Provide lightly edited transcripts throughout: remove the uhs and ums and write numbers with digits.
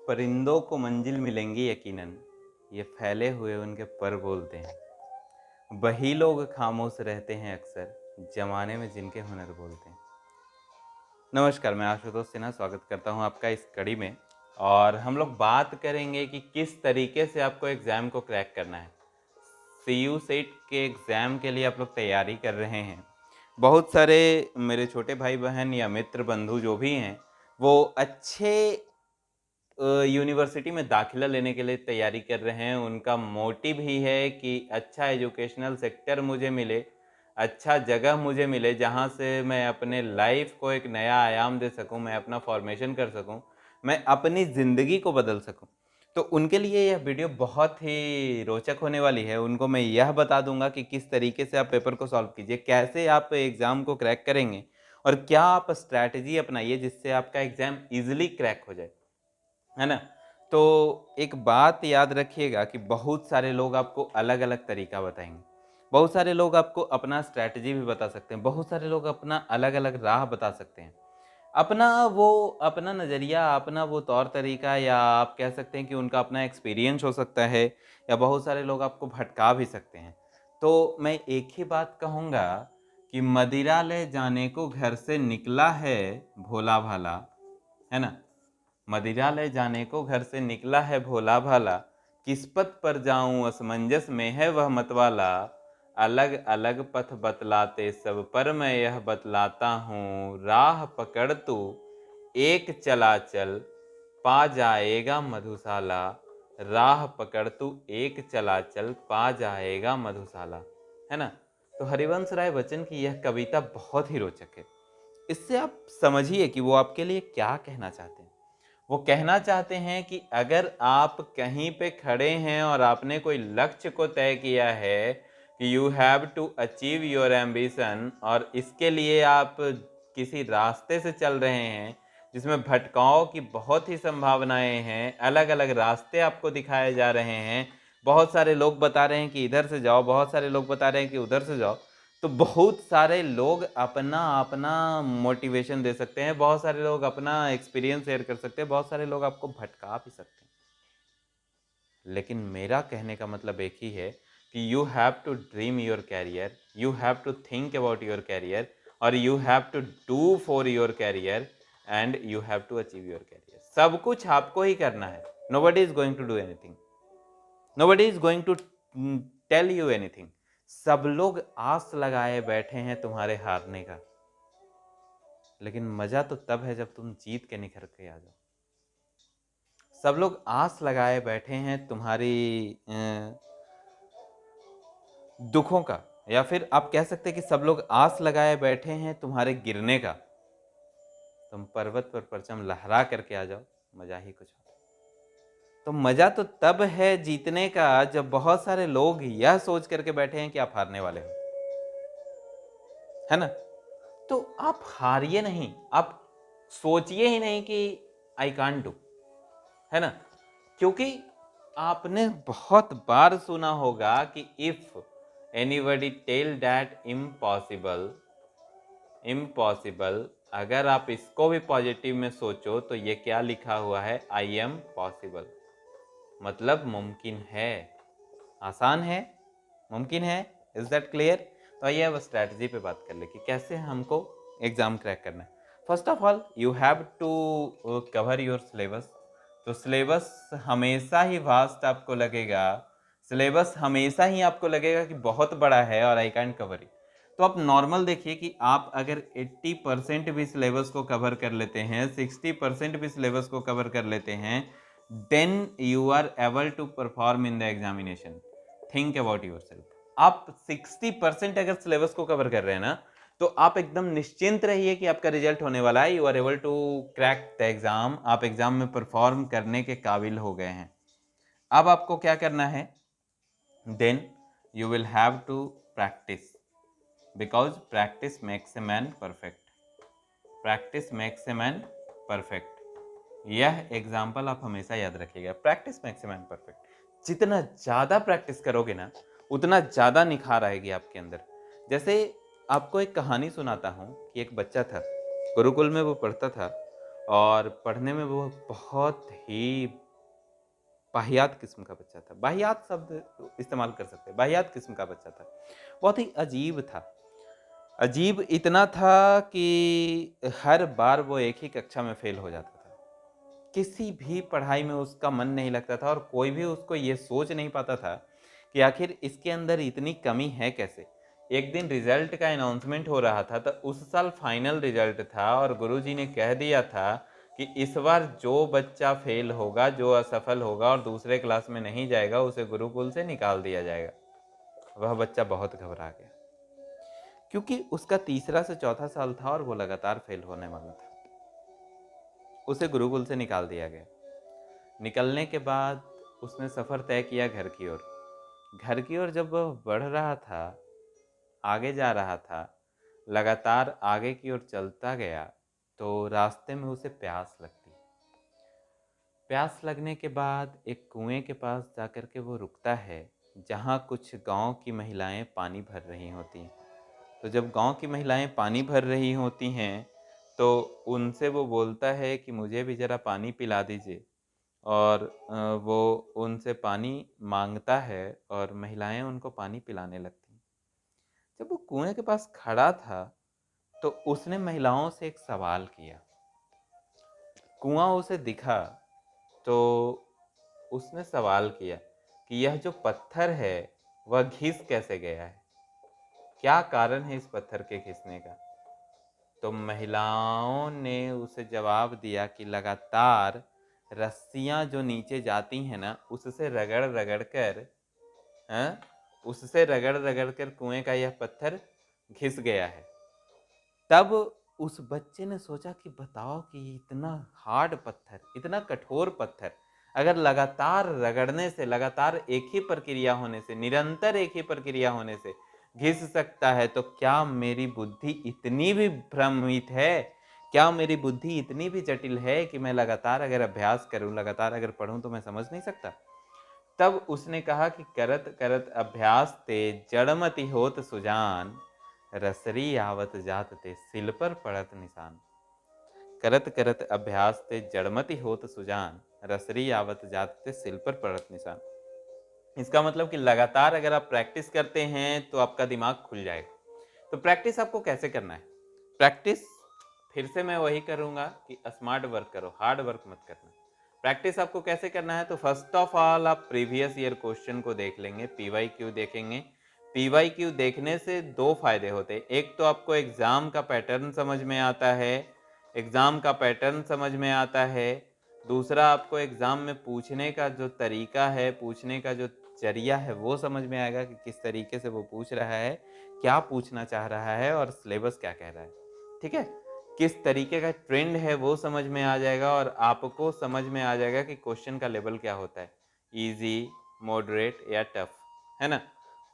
परिंदों को मंजिल मिलेंगी यकीनन, ये फैले हुए उनके पर बोलते हैं। वही लोग खामोश रहते हैं अक्सर, जमाने में जिनके हुनर बोलते हैं। नमस्कार, मैं आशुतोष सिन्हा स्वागत करता हूं आपका इस कड़ी में। और हम लोग बात करेंगे कि किस तरीके से आपको एग्ज़ाम को क्रैक करना है। सीयू सेट के एग्ज़ाम के लिए आप लोग तैयारी कर रहे हैं। बहुत सारे मेरे छोटे भाई बहन या मित्र बंधु जो भी हैं, वो अच्छे यूनिवर्सिटी में दाखिला लेने के लिए तैयारी कर रहे हैं। उनका मोटिव ही है कि अच्छा एजुकेशनल सेक्टर मुझे मिले, अच्छा जगह मुझे मिले जहाँ से मैं अपने लाइफ को एक नया आयाम दे सकूँ, मैं अपना फॉर्मेशन कर सकूँ, मैं अपनी ज़िंदगी को बदल सकूँ। तो उनके लिए यह वीडियो बहुत ही रोचक होने वाली है। उनको मैं यह बता दूंगा कि किस तरीके से आप पेपर को सॉल्व कीजिए, कैसे आप एग्ज़ाम को क्रैक करेंगे और क्या आप स्ट्रैटेजी अपनाइए जिससे आपका एग्ज़ाम ईजिली क्रैक हो जाए, है ना? तो एक बात याद रखिएगा कि बहुत सारे लोग आपको अलग-अलग तरीका बताएँगे। बहुत सारे लोग आपको अपना स्ट्रैटेजी भी बता सकते हैं। बहुत सारे लोग अपना अलग-अलग राह बता सकते हैं। अपना नज़रिया, अपना वो तौर-तरीका, या आप कह सकते हैं कि उनका अपना एक्सपीरियंस हो सकता है, या बहुत सारे लोग आपको भटका भी सकते हैं। तो मैं एक ही बात कहूँगा कि मदिरा ले जाने को घर से निकला है भोला-भाला, है ना? मदिरा ले जाने को घर से निकला है भोला भाला, किस्मत पर जाऊं असमंजस में है वह मतवाला। अलग अलग पथ बतलाते सब पर मैं यह बतलाता हूँ, राह पकड़ तू एक चला चल पा जाएगा मधुशाला। राह पकड़ तू एक चला चल पा जाएगा मधुशाला, है ना? तो हरिवंश राय बच्चन की यह कविता बहुत ही रोचक है। इससे आप समझिए कि वो आपके लिए क्या कहना चाहते हैं। वो कहना चाहते हैं कि अगर आप कहीं पे खड़े हैं और आपने कोई लक्ष्य को तय किया है कि you have to achieve your ambition, और इसके लिए आप किसी रास्ते से चल रहे हैं जिसमें भटकाव की बहुत ही संभावनाएं हैं, अलग अलग रास्ते आपको दिखाए जा रहे हैं, बहुत सारे लोग बता रहे हैं कि इधर से जाओ, बहुत सारे लोग बता रहे हैं कि उधर से जाओ, तो बहुत सारे लोग अपना अपना मोटिवेशन दे सकते हैं, बहुत सारे लोग अपना एक्सपीरियंस शेयर कर सकते हैं, बहुत सारे लोग आपको भटका भी सकते हैं। लेकिन मेरा कहने का मतलब एक ही है कि you have to dream your career, you have to think about your career, और you have to do for your career, and you have to achieve your career. सब कुछ आपको ही करना है। Nobody is going to do anything, nobody is going to tell you anything. सब लोग आस लगाए बैठे हैं तुम्हारे हारने का, लेकिन मजा तो तब है जब तुम जीत के निखर के आ जाओ। सब लोग आस लगाए बैठे हैं तुम्हारी दुखों का, या फिर आप कह सकते हैं कि सब लोग आस लगाए बैठे हैं तुम्हारे गिरने का। तुम पर्वत पर परचम लहरा करके आ जाओ, मजा ही कुछ और। तो मजा तो तब है जीतने का जब बहुत सारे लोग यह सोच करके बैठे हैं कि आप हारने वाले हो, है ना? तो आप हारिए नहीं, आप सोचिए ही नहीं कि आई कांट डू, है ना? क्योंकि आपने बहुत बार सुना होगा कि if anybody tell that impossible, impossible, अगर आप इसको भी पॉजिटिव में सोचो तो ये क्या लिखा हुआ है, आई एम पॉसिबल, मतलब मुमकिन है, आसान है, मुमकिन है। Is that clear? तो आइए अब स्ट्रैटेजी पे बात कर ले कि कैसे हमको एग्जाम क्रैक करना है। First of all you have to cover your syllabus. तो सिलेबस हमेशा ही वास्ट आपको लगेगा, सिलेबस हमेशा ही आपको लगेगा कि बहुत बड़ा है और आई कैंट कवर इट। तो आप नॉर्मल देखिए कि आप अगर 80% भी सिलेबस को कवर कर लेते हैं, 60% भी सिलेबस को कवर कर लेते हैं, then you are able to perform in the examination. Think about yourself. आप 60% अगर सिलेबस को कवर कर रहे हैं ना, तो आप एकदम निश्चिंत रहिए कि आपका रिजल्ट होने वाला है। You are able to crack the exam, आप एग्जाम में परफॉर्म करने के काबिल हो गए हैं। अब आपको क्या करना है, then you will have to practice, because practice makes a man perfect. Practice makes a man perfect, यह एग्जाम्पल आप हमेशा याद रखिएगा। Practice makes a man perfect. जितना ज़्यादा प्रैक्टिस करोगे ना, उतना ज़्यादा निखार आएगी आपके अंदर। जैसे आपको एक कहानी सुनाता हूँ कि एक बच्चा था, गुरुकुल में वो पढ़ता था। और पढ़ने में वो बहुत ही वाहियात किस्म का बच्चा था। वाहियात शब्द इस्तेमाल कर सकते हैं, वाहियात किस्म का बच्चा था। बहुत ही अजीब था। अजीब इतना था कि हर बार वो एक ही कक्षा में फ़ेल हो जाता था। किसी भी पढ़ाई में उसका मन नहीं लगता था और कोई भी उसको ये सोच नहीं पाता था कि आखिर इसके अंदर इतनी कमी है कैसे? एक दिन रिज़ल्ट का अनाउंसमेंट हो रहा था, तो उस साल फाइनल रिज़ल्ट था और गुरुजी ने कह दिया था कि इस बार जो बच्चा फ़ेल होगा, जो असफल होगा और दूसरे क्लास में नहीं जाएगा, उसे गुरुकुल से निकाल दिया जाएगा। वह बच्चा बहुत घबरा गया, क्योंकि उसका तीसरा से चौथा साल था और वो लगातार फ़ेल होने वाला था। उसे गुरुकुल से निकाल दिया गया। निकलने के बाद उसने सफ़र तय किया घर की ओर। घर की ओर जब वह बढ़ रहा था, आगे जा रहा था, लगातार आगे की ओर चलता गया, तो रास्ते में उसे प्यास लगती। प्यास लगने के बाद एक कुएं के पास जाकर के वो रुकता है, जहाँ कुछ गांव की महिलाएं पानी भर रही होती हैं। तो जब गांव की महिलाएं पानी भर रही होती हैं, तो उनसे वो बोलता है कि मुझे भी ज़रा पानी पिला दीजिए। और वो उनसे पानी माँगता है और महिलाएँ उनको पानी पिलाने लगती हैं। जब वो कुएँ के पास खड़ा था, तो उसने महिलाओं से एक सवाल किया। कुआँ उसे दिखा, तो उसने सवाल किया कि यह जो पत्थर है, वह घिस कैसे गया है? क्या कारण है इस पत्थर के घिसने का? तो महिलाओं ने उसे जवाब दिया कि लगातार रस्सियाँ जो नीचे जाती हैं ना, उससे रगड़-रगड़ कर हाँ, उससे रगड़-रगड़ कर कुएँ का यह पत्थर घिस गया है। तब उस बच्चे ने सोचा कि बताओ कि इतना हार्ड पत्थर, इतना कठोर पत्थर, अगर लगातार रगड़ने से, लगातार एक ही प्रक्रिया होने से, निरंतर एक ही प्रक्रिया होने से घिस सकता है, तो क्या मेरी बुद्धि इतनी भी भ्रमित है? क्या मेरी बुद्धि इतनी भी जटिल है कि मैं लगातार अगर अभ्यास करूँ, लगातार अगर पढ़ूँ तो मैं समझ नहीं सकता? तब उसने कहा कि करत करत अभ्यास ते जड़मति होत सुजान, रसरी आवत जात ते सिल पर पड़त निशान। करत करत अभ्यास ते जड़मति होत सुजान, रसरी आवत जात ते सिल पर पड़त निशान। इसका मतलब कि लगातार अगर आप प्रैक्टिस करते हैं तो आपका दिमाग खुल जाएगा। तो प्रैक्टिस आपको कैसे करना है? प्रैक्टिस फिर से मैं वही करूँगा कि स्मार्ट वर्क करो, हार्ड वर्क मत करना। प्रैक्टिस आपको कैसे करना है? तो फर्स्ट ऑफ ऑल आप प्रीवियस ईयर क्वेश्चन को देख लेंगे, पीवाईक्यू देखेंगे। पीवाईक्यू देखने से 2 फ़ायदे होते हैं। एक तो आपको एग्ज़ाम का पैटर्न समझ में आता है, दूसरा आपको एग्ज़ाम में पूछने का जो तरीका है, पूछने का जो ज़रिया है, वो समझ में आएगा कि किस तरीके से वो पूछ रहा है, क्या पूछना चाह रहा है और सिलेबस क्या कह रहा है। ठीक है? किस तरीके का ट्रेंड है वो समझ में आ जाएगा और आपको समझ में आ जाएगा कि क्वेश्चन का लेवल क्या होता है, ईज़ी, मॉडरेट या टफ, है ना?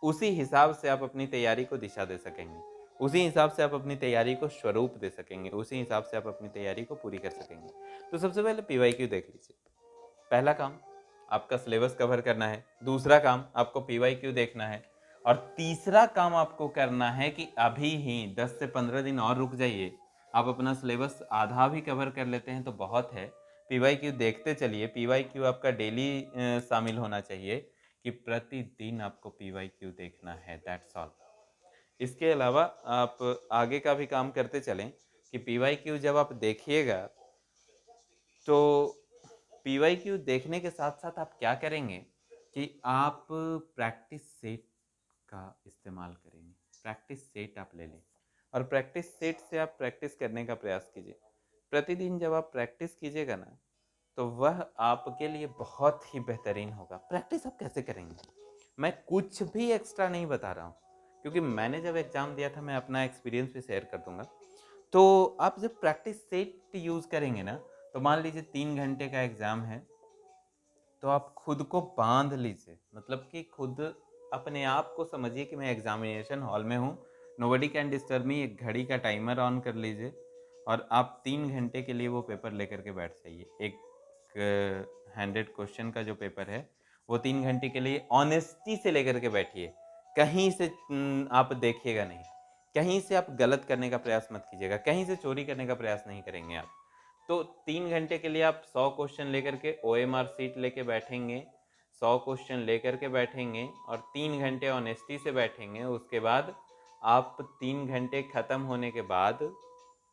उसी हिसाब से आप अपनी तैयारी को दिशा दे सकेंगे। उसी हिसाब से आप अपनी तैयारी को स्वरूप दे सकेंगे, उसी हिसाब से आप अपनी तैयारी को पूरी कर सकेंगे। तो सबसे पहले पीवाईक्यू देख लीजिए। पहला काम आपका सिलेबस कवर करना है, दूसरा काम आपको पीवाईक्यू देखना है और तीसरा काम आपको करना है कि अभी ही 10 से 15 दिन और रुक जाइए। आप अपना सिलेबस आधा भी कवर कर लेते हैं तो बहुत है। पीवाईक्यू देखते चलिए, पीवाईक्यू आपका डेली शामिल होना चाहिए कि प्रतिदिन आपको पीवाईक्यू देखना है, दैट्स ऑल। इसके अलावा आप आगे का भी काम करते चलें कि पीवाईक्यू जब आप देखिएगा, तो पीवाईक्यू देखने के साथ-साथ आप क्या करेंगे कि आप प्रैक्टिस सेट का इस्तेमाल करेंगे। प्रैक्टिस सेट आप ले लें और प्रैक्टिस सेट से आप प्रैक्टिस करने का प्रयास कीजिए। प्रतिदिन जब आप प्रैक्टिस कीजिएगा ना, तो वह आपके लिए बहुत ही बेहतरीन होगा। प्रैक्टिस आप कैसे करेंगे? मैं कुछ भी एक्स्ट्रा नहीं बता रहा हूँ, क्योंकि मैंने जब एग्ज़ाम दिया था, मैं अपना एक्सपीरियंस भी शेयर कर दूँगा। तो आप जब प्रैक्टिस सेट यूज़ करेंगे ना, तो मान लीजिए 3 घंटे का एग्ज़ाम है, तो आप खुद को बाँध लीजिए। मतलब कि खुद अपने आप को समझिए कि मैं एग्ज़ामिनेशन हॉल में हूँ, नोबडी कैन डिस्टर्ब मी। एक घड़ी का टाइमर ऑन कर लीजिए और आप 3 घंटे के लिए वो पेपर लेकर के बैठ जाइए। एक 100 क्वेश्चन का जो पेपर है, वो 3 घंटे के लिए ऑनेस्टी से लेकर के बैठिए। कहीं से आप देखिएगा नहीं, कहीं से आप गलत करने का प्रयास मत कीजिएगा, कहीं से चोरी करने का प्रयास नहीं करेंगे आप। तो 3 घंटे के लिए आप 100 क्वेश्चन लेकर के OMR सीट लेके बैठेंगे, 100 क्वेश्चन लेकर के बैठेंगे और 3 घंटे ऑनेस्टी से बैठेंगे। उसके बाद आप 3 घंटे ख़त्म होने के बाद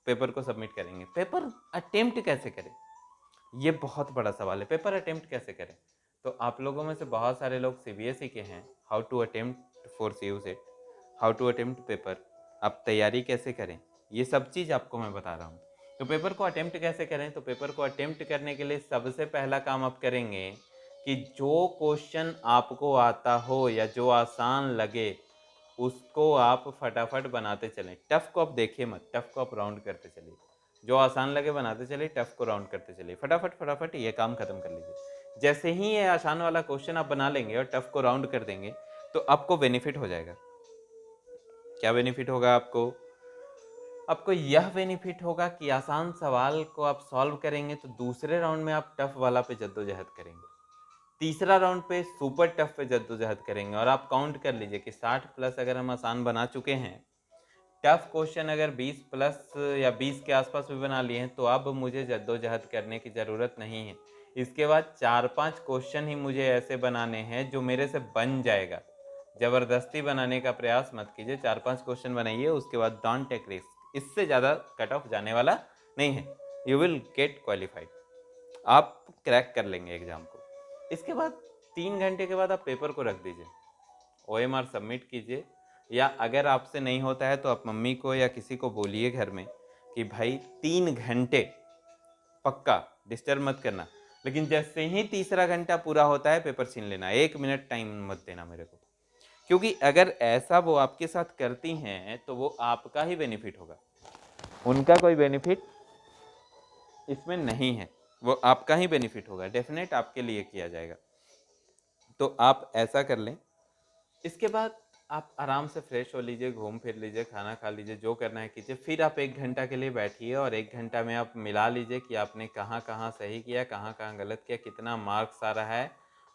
पेपर को सबमिट करेंगे। पेपर अटेम्प्ट कैसे करें, ये बहुत बड़ा सवाल है। पेपर अटेम्प्ट कैसे करें? तो आप लोगों में से बहुत सारे लोग CBSE के हैं। How to attempt for CUSET, how to attempt paper, आप तैयारी कैसे करें, ये सब चीज़ आपको मैं बता रहा हूँ। तो पेपर को अटेम्प्ट कैसे करें? तो पेपर को अटेम्प्ट करने के लिए सबसे पहला काम आप करेंगे कि जो क्वेश्चन आपको आता हो या जो आसान लगे उसको आप फटाफट बनाते चलें। टफ को आप देखिए मत, टफ को आप राउंड करते चलिए। जो आसान लगे बनाते चलिए, टफ को राउंड करते चलिए। फटाफट फटाफट ये काम खत्म कर लीजिए। जैसे ही ये आसान वाला क्वेश्चन आप बना लेंगे और टफ को राउंड कर देंगे तो आपको बेनिफिट हो जाएगा। क्या बेनिफिट होगा आपको? आपको यह बेनिफिट होगा कि आसान सवाल को आप सॉल्व करेंगे तो दूसरे राउंड में आप टफ वाला पे जद्दोजहद करेंगे, तीसरा राउंड पे सुपर टफ पे जद्दोजहद करेंगे। और आप काउंट कर लीजिए कि 60 प्लस अगर हम आसान बना चुके हैं, टफ क्वेश्चन अगर 20 प्लस या 20 के आसपास भी बना लिए हैं, तो अब मुझे जद्दोजहद करने की ज़रूरत नहीं है। इसके बाद 4-5 क्वेश्चन ही मुझे ऐसे बनाने हैं जो मेरे से बन जाएगा। ज़बरदस्ती बनाने का प्रयास मत कीजिए, 4-5 क्वेश्चन बनाइए, उसके बाद डोंट टेक रिस्क। इससे ज़्यादा कट ऑफ जाने वाला नहीं है। यू विल गेट क्वालिफाइड, आप क्रैक कर लेंगे एग्ज़ाम को। इसके बाद 3 घंटे के बाद आप पेपर को रख दीजिए, OMR सबमिट कीजिए। या अगर आपसे नहीं होता है तो आप मम्मी को या किसी को बोलिए घर में कि भाई 3 घंटे पक्का, डिस्टर्ब मत करना। लेकिन जैसे ही तीसरा घंटा पूरा होता है पेपर छीन लेना, 1 मिनट टाइम मत देना मेरे को। क्योंकि अगर ऐसा वो आपके साथ करती हैं तो वो आपका ही बेनिफिट होगा, उनका कोई बेनिफिट इसमें नहीं है, वो आपका ही बेनिफिट होगा, डेफिनेट आपके लिए किया जाएगा। तो आप ऐसा कर लें। इसके बाद आप आराम से फ्रेश हो लीजिए, घूम फिर लीजिए, खाना खा लीजिए, जो करना है कीजिए। फिर आप 1 घंटा के लिए बैठिए और 1 घंटा में आप मिला लीजिए कि आपने कहाँ कहाँ सही किया, कहाँ कहाँ गलत किया, कितना मार्क्स आ रहा है,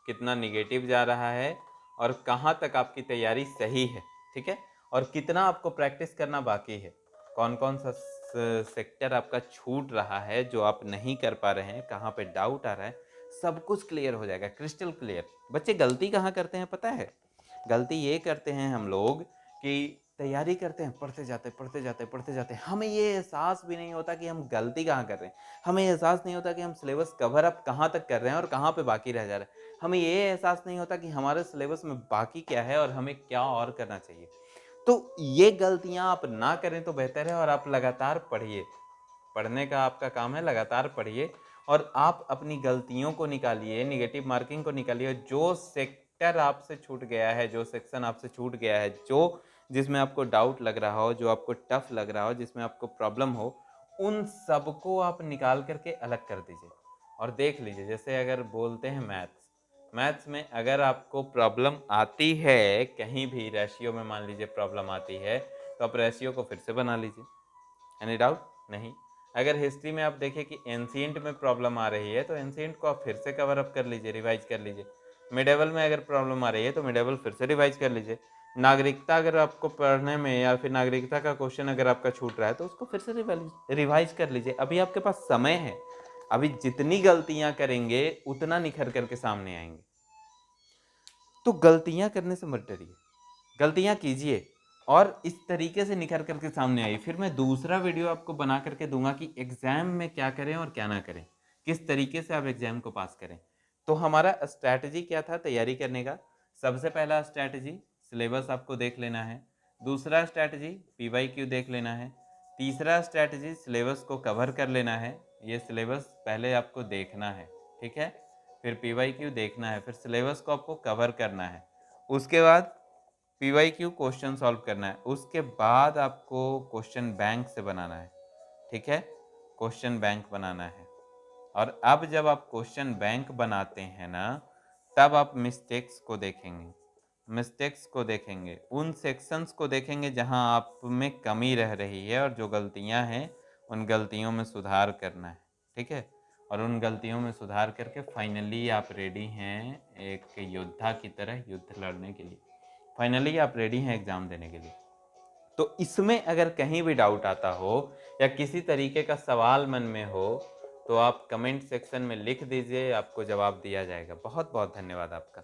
कितना निगेटिव जा रहा है और कहाँ तक आपकी तैयारी सही है। ठीक है? और कितना आपको प्रैक्टिस करना बाकी है, कौन कौन सा सेक्टर आपका छूट रहा है जो आप नहीं कर पा रहे हैं, कहाँ पे डाउट आ रहा है, सब कुछ क्लियर हो जाएगा, क्रिस्टल क्लियर। बच्चे गलती कहाँ करते हैं पता है? गलती ये करते हैं हम लोग कि तैयारी करते हैं, पढ़ते जाते पढ़ते जाते पढ़ते जाते, हमें ये एहसास भी नहीं होता कि हम गलती कहाँ कर रहे हैं। हमें एहसास नहीं होता कि हम सिलेबस कवर अप कहाँ तक कर रहे हैं और कहाँ पे बाकी रह जा रहा है। हमें ये एहसास नहीं होता कि हमारे सिलेबस में बाकी क्या है और हमें क्या और करना चाहिए। तो ये गलतियां आप ना करें तो बेहतर है और आप लगातार पढ़िए। पढ़ने का आपका काम है, लगातार पढ़िए और आप अपनी गलतियों को निकालिए, निगेटिव मार्किंग को निकालिए। जो सेक्टर आपसे छूट गया है, जो सेक्शन आपसे छूट गया है, जो जिसमें आपको डाउट लग रहा हो, जो आपको टफ लग रहा हो, जिसमें आपको प्रॉब्लम हो, उन सबको आप निकाल करके अलग कर दीजिए और देख लीजिए। जैसे अगर बोलते हैं मैथ्स, मैथ्स में अगर आपको प्रॉब्लम आती है, कहीं भी रेशियो में मान लीजिए प्रॉब्लम आती है, तो आप रेशियो को फिर से बना लीजिए। Any doubt? नहीं। अगर हिस्ट्री में आप देखें कि एंशिएंट में प्रॉब्लम आ रही है तो एंशिएंट को आप फिर से कवर अप कर लीजिए, रिवाइज कर लीजिए। मिडेवल में अगर प्रॉब्लम आ रही है तो मिडेवल फिर से रिवाइज कर लीजिए। नागरिकता अगर आपको पढ़ने में या फिर नागरिकता का क्वेश्चन अगर आपका छूट रहा है तो उसको फिर से रिवाइज कर लीजिए। अभी आपके पास समय है, अभी जितनी गलतियां करेंगे उतना निखर करके सामने आएंगे। तो गलतियां करने से मत डरिए, गलतियां कीजिए और इस तरीके से निखर करके सामने आई। फिर मैं दूसरा वीडियो आपको बना करके दूंगा कि एग्जाम में क्या करें और क्या ना करें, किस तरीके से आप एग्जाम को पास करें। तो हमारा स्ट्रैटेजी क्या था तैयारी करने का? सबसे पहला स्ट्रैटेजी सिलेबस आपको देख लेना है, दूसरा स्ट्रैटेजी PYQ देख लेना है, तीसरा स्ट्रैटेजी सिलेबस को कवर कर लेना है। ये सिलेबस पहले आपको देखना है, ठीक है? फिर PYQ देखना है, फिर सिलेबस को आपको कवर करना है, उसके बाद PYQ क्वेश्चन सॉल्व करना है, उसके बाद आपको क्वेश्चन बैंक से बनाना है। ठीक है? क्वेश्चन बैंक बनाना है। और अब जब आप क्वेश्चन बैंक बनाते हैं ना, तब आप मिस्टेक्स को देखेंगे, मिस्टेक्स को देखेंगे, उन सेक्शंस को देखेंगे जहां आप में कमी रह रही है और जो गलतियां हैं उन गलतियों में सुधार करना है। ठीक है? और उन गलतियों में सुधार करके फाइनली आप रेडी हैं एक योद्धा की तरह युद्ध लड़ने के लिए। फाइनली आप रेडी हैं एग्ज़ाम देने के लिए। तो इसमें अगर कहीं भी डाउट आता हो या किसी तरीके का सवाल मन में हो तो आप कमेंट सेक्शन में लिख दीजिए, आपको जवाब दिया जाएगा। बहुत बहुत धन्यवाद आपका।